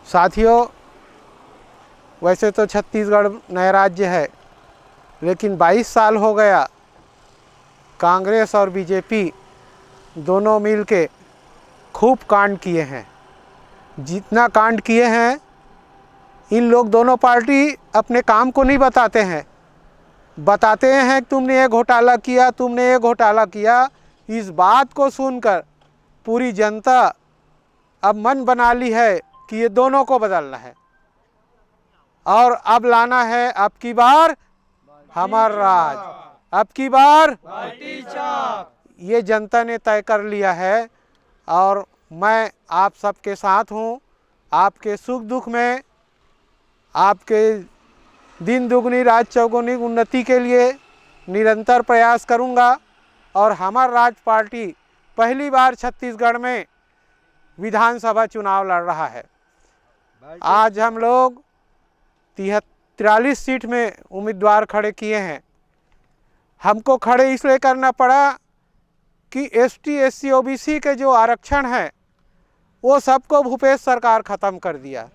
साथियों, वैसे तो छत्तीसगढ़ नया राज्य है, लेकिन 22 साल हो गया कांग्रेस और बीजेपी दोनों मिल के खूब कांड किए हैं। जितना कांड किए हैं, इन लोग दोनों पार्टी अपने काम को नहीं बताते हैं। बताते हैं कि तुमने ये घोटाला किया, तुमने ये घोटाला किया। इस बात को सुनकर पूरी जनता अब मन बना ली है कि ये दोनों को बदलना है और अब लाना है अब की बार हमारा राज, अब की बार ये जनता ने तय कर लिया है। और मैं आप सबके साथ हूँ। आपके सुख दुख में, आपके दिन दुगनी रात चौगुनी उन्नति के लिए निरंतर प्रयास करूँगा। और हमारा राज पार्टी पहली बार छत्तीसगढ़ में विधानसभा चुनाव लड़ रहा है। आज हम लोग 43 सीट में उम्मीदवार खड़े किए हैं। हमको खड़े इसलिए करना पड़ा कि ST SC OBC के जो आरक्षण है वो सबको भूपेश सरकार ख़त्म कर दिया।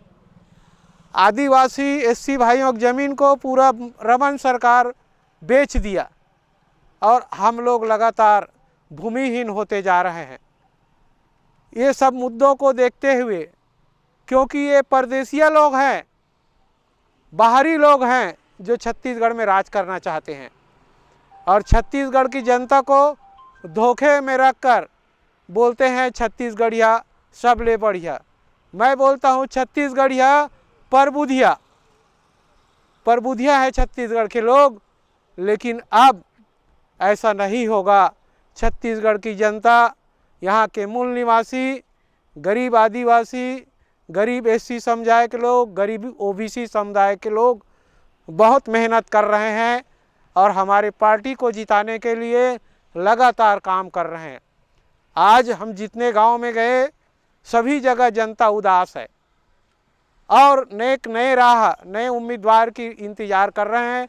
आदिवासी SC भाइयों की ज़मीन को पूरा रमन सरकार बेच दिया और हम लोग लगातार भूमिहीन होते जा रहे हैं। ये सब मुद्दों को देखते हुए, क्योंकि ये परदेशिया लोग हैं, बाहरी लोग हैं जो छत्तीसगढ़ में राज करना चाहते हैं और छत्तीसगढ़ की जनता को धोखे में रखकर बोलते हैं छत्तीसगढ़िया सबले बढ़िया। मैं बोलता हूँ छत्तीसगढ़िया परबुधिया है छत्तीसगढ़ के लोग। लेकिन अब ऐसा नहीं होगा। छत्तीसगढ़ की जनता, यहाँ के मूल निवासी, गरीब आदिवासी, गरीब SC समुदाय के लोग, गरीब OBC समुदाय के लोग बहुत मेहनत कर रहे हैं और हमारे पार्टी को जिताने के लिए लगातार काम कर रहे हैं। आज हम जितने गांव में गए, सभी जगह जनता उदास है और नए राह, नए उम्मीदवार की इंतज़ार कर रहे हैं।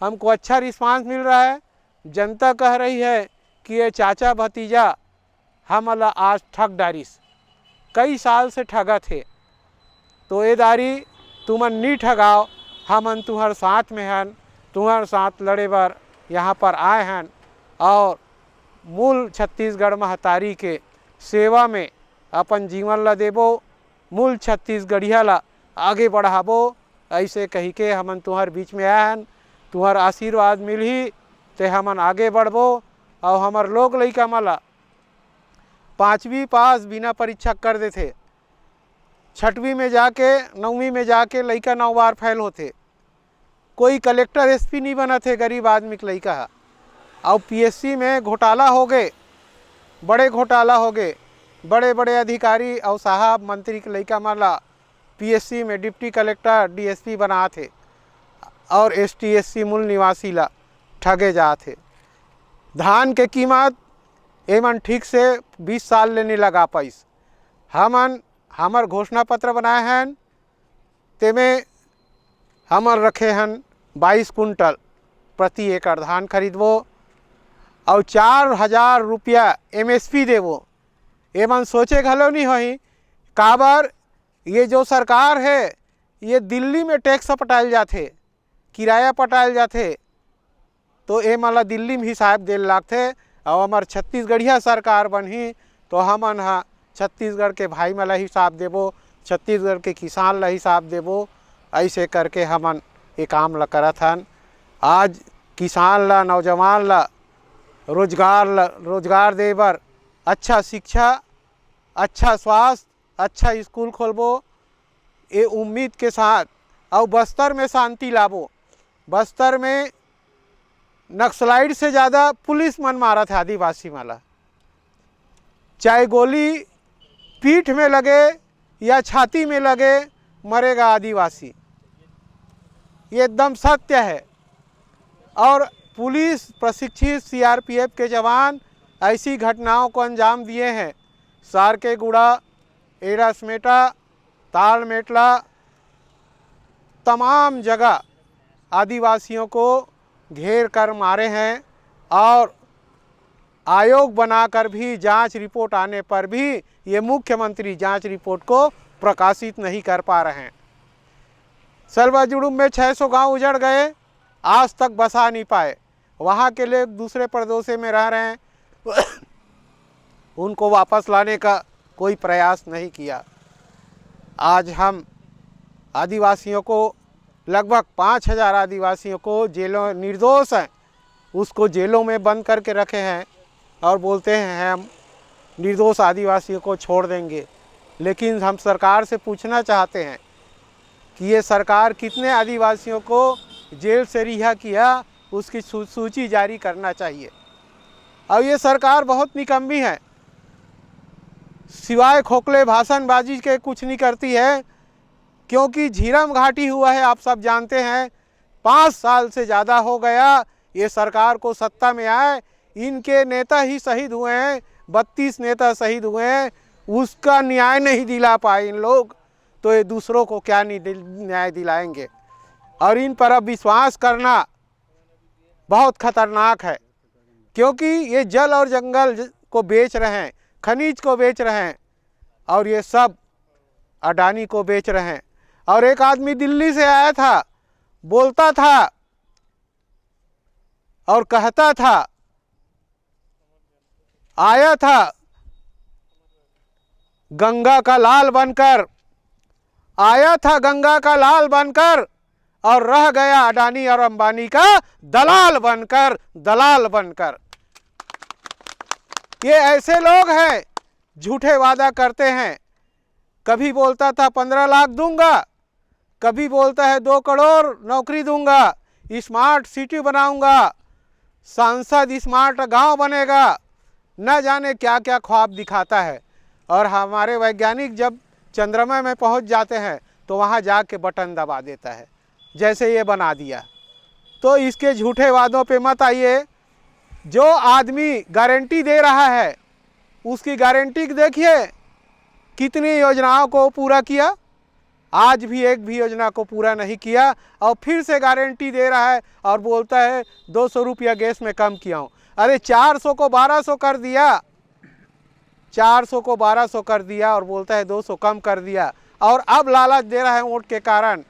हमको अच्छा रिस्पांस मिल रहा है। जनता कह रही है कि ये चाचा भतीजा हमला आज ठग डारिस, कई साल से ठगा थे, तो ये दारी तुमन नहीं ठगाओ, हमन तुम्हारे साथ में हन, तुम्हारे साथ लड़े बर यहाँ पर आए हैं और मूल छत्तीसगढ़ महतारी के सेवा में अपन जीवन ला देबो, मूल छत्तीसगढ़िया ला आगे बढ़ाबो। ऐसे कही के हमन तुम्हार बीच में आए हैं। तुम्हार आशीर्वाद मिलही ते हमन आगे बढ़बो। और हमार लोग लइका मला 5वीं पास बिना परीक्षा कर देते, 6वीं में जाके 9वीं में जाके लइका 9 बार फेल होते। कोई कलेक्टर SP नहीं बना थे गरीब आदमी के लइका। और PSC में घोटाला हो गए, बड़े घोटाला हो गए। बड़े बड़े अधिकारी और साहब मंत्री के लइका माला PSC में डिप्टी कलेक्टर DSP बना थे और ST SC मूल निवासी ला ठगे जा थे। धान के कीमत एमन ठीक से 20 साल लेने लगा पाइस। हमन हमर घोषणा पत्र बनाए हैं, तेमें हमर रखे हैं 22 कुंटल प्रति एकड़ धान खरीदबो और 4000 रुपया MSP देवो। एमन सोचे घलो नहीं होई काबर ये जो सरकार है ये दिल्ली में टैक्स पटायल जाते, किराया पटायल जाते, तो ये मला दिल्ली में हिसाब दे लागते। और हमार छत्तीसगढ़िया सरकार बनही तो हमन हा छत्तीसगढ़ के भाई मला हिसाब देबो, छत्तीसगढ़ के किसान ला हिसाब देबो। ऐसे करके हमन ये काम ला करत हन। आज किसान ला, नौजवान ला रोजगार दे बर अच्छा शिक्षा, अच्छा स्वास्थ्य, अच्छा स्कूल खोलबो, ये उम्मीद के साथ। और बस्तर में शांति लाबो। बस्तर में नक्सलाइट से ज़्यादा पुलिस मन मारा था आदिवासी माला। चाहे गोली पीठ में लगे या छाती में लगे, मरेगा आदिवासी, ये एकदम सत्य है। और पुलिस प्रशिक्षित CRPF के जवान ऐसी घटनाओं को अंजाम दिए हैं। सारकेगुड़ा, एड़ासमेटा, तालमेटला, तमाम जगह आदिवासियों को घेर कर मारे हैं और आयोग बनाकर भी जांच रिपोर्ट आने पर भी ये मुख्यमंत्री जांच रिपोर्ट को प्रकाशित नहीं कर पा रहे हैं। सलवाजुड़ुम में 600 गांव उजड़ गए, आज तक बसा नहीं पाए। वहाँ के लोग दूसरे प्रदेशों में रह रहे हैं, उनको वापस लाने का कोई प्रयास नहीं किया। आज हम आदिवासियों को, लगभग 5000 आदिवासियों को जेलों, निर्दोष हैं उसको जेलों में बंद करके रखे हैं और बोलते हैं हम निर्दोष आदिवासियों को छोड़ देंगे। लेकिन हम सरकार से पूछना चाहते हैं कि ये सरकार कितने आदिवासियों को जेल से रिहा किया, उसकी सूची जारी करना चाहिए। अब ये सरकार बहुत निकम्मी है, सिवाय खोखले भाषणबाजी के कुछ नहीं करती है। क्योंकि झीरम घाटी हुआ है, आप सब जानते हैं, 5 साल से ज़्यादा हो गया ये सरकार को सत्ता में आए। इनके नेता ही शहीद हुए हैं, 32 नेता शहीद हुए हैं, उसका न्याय नहीं दिला पाए इन लोग, तो ये दूसरों को क्या न्याय दिलाएंगे। और इन पर अब विश्वास करना बहुत खतरनाक है, क्योंकि ये जल और जंगल को बेच रहे हैं, खनिज को बेच रहे हैं, और ये सब अडानी को बेच रहे हैं। और एक आदमी दिल्ली से आया था, बोलता था और कहता था, आया था गंगा का लाल बनकर, आया था गंगा का लाल बनकर, और रह गया अडानी और अंबानी का दलाल बनकर, दलाल बनकर। ये ऐसे लोग हैं, झूठे वादा करते हैं। कभी बोलता था 15 लाख दूंगा, कभी बोलता है 2 करोड़ नौकरी दूंगा, स्मार्ट सिटी बनाऊंगा, सांसद स्मार्ट गांव बनेगा, न जाने क्या क्या ख्वाब दिखाता है। और हमारे वैज्ञानिक जब चंद्रमा में पहुंच जाते हैं तो वहां जाके बटन दबा देता है, जैसे ये बना दिया। तो इसके झूठे वादों पे मत आइए। जो आदमी गारंटी दे रहा है उसकी गारंटी देखिए, कितनी योजनाओं को पूरा किया, आज भी एक भी योजना को पूरा नहीं किया, और फिर से गारंटी दे रहा है और बोलता है 200 रुपया गैस में कम किया हूँ। अरे 400 को 1200 कर दिया, 400 को 1200 कर दिया और बोलता है 200 कम कर दिया, और अब लालच दे रहा है वोट के कारण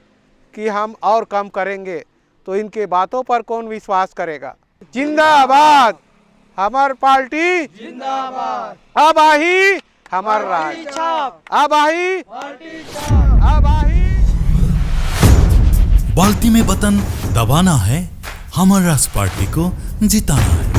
कि हम और कम करेंगे। तो इनके बातों पर कौन विश्वास करेगा। जिंदाबाद हमार पार्टी, जिंदाबाद। अब आई हमार राज, अब आई, अब आई। बाल्टी में बटन दबाना है, हमारा पार्टी को जिताना है।